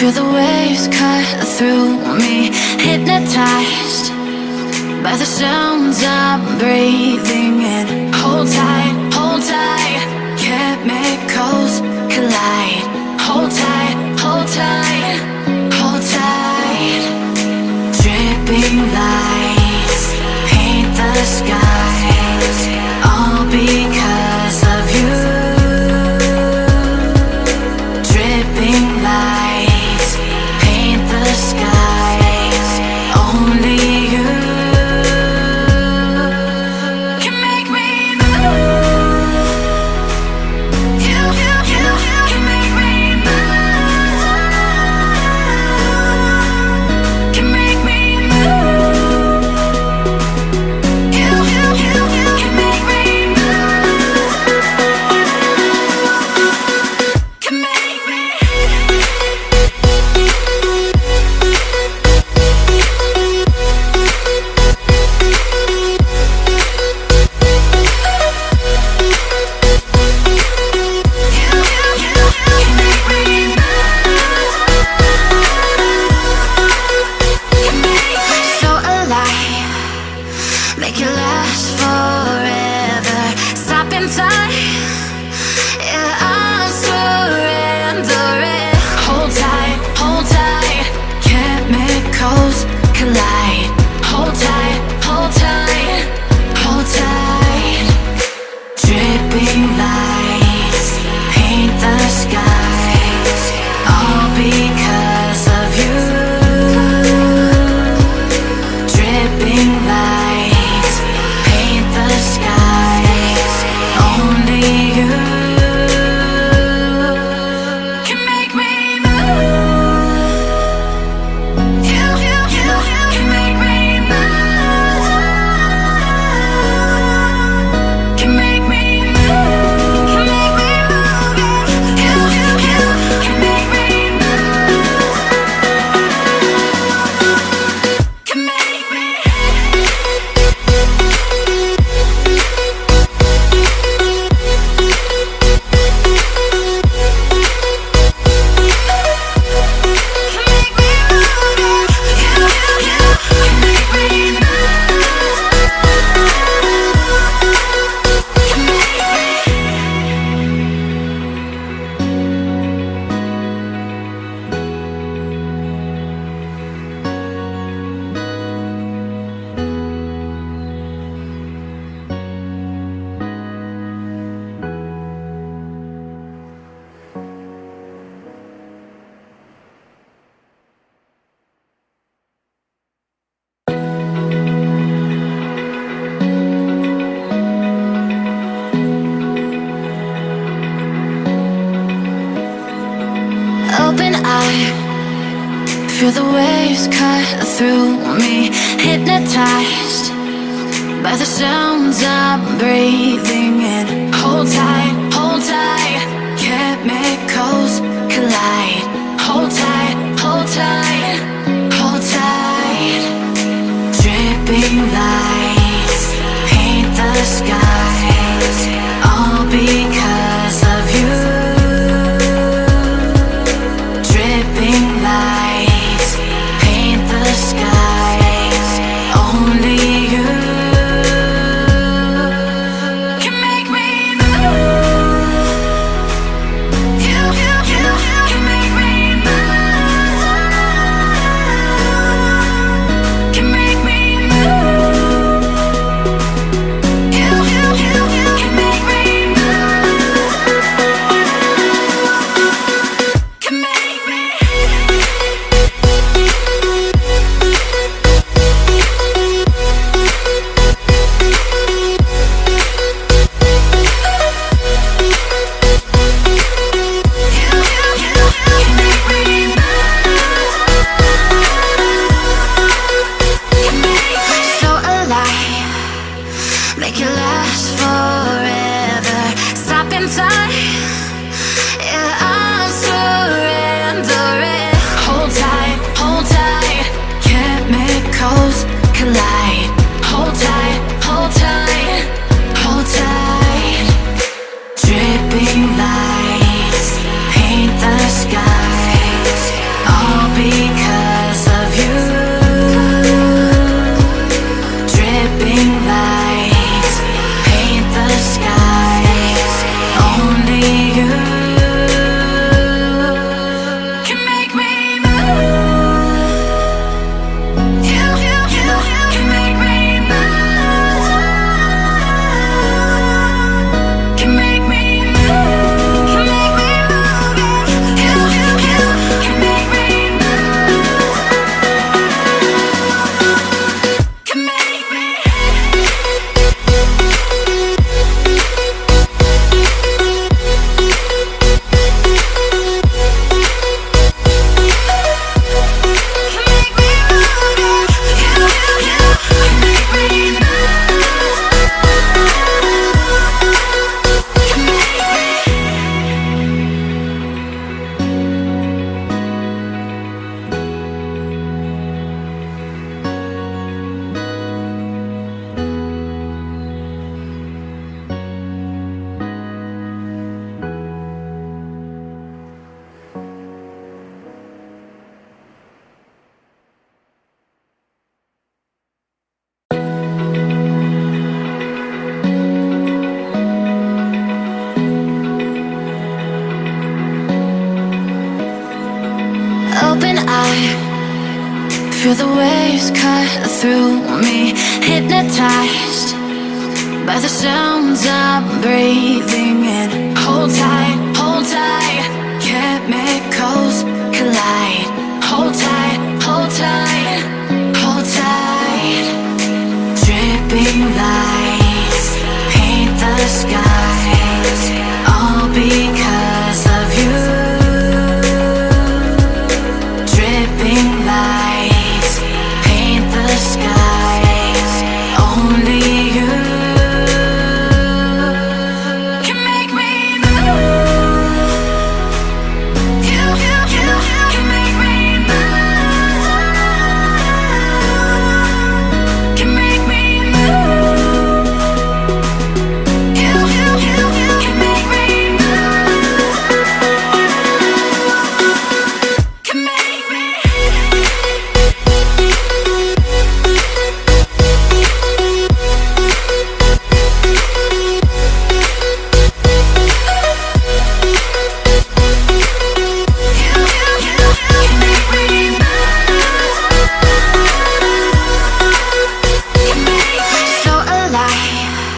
Feel the waves cut through me, hypnotized by the sounds I'm breathing in. Hold tight, chemicals collide. Hold tight, hold tight, hold tight. Dripping lights paint the skies, all because of you. Dripping lights paint the skies, only you can make me move. You can make me move. Can make me move. You can make me move. Can make me. So alive, make it last forever. Stop in time, yeah, I'm surrendering. Hold tight, chemicals collide. Hold tight, hold tight, hold tight. Dripping lights paint the skies, all because of you. Dripping lights paint the skies, only you can make me move. You can make me move. Can make me move. Can make me move. You can make me move. Can make me. Open eye, feel the waves cut through me, hypnotized by the sounds I'm breathing in. Hold tight, chemicals collide. Hold tight, hold tight. Dripping lights paint the skies, all because of you. Dripping lights paint the skies, only you can make waves cut through me, hypnotized by the sounds I'm breathing in. Hold tight.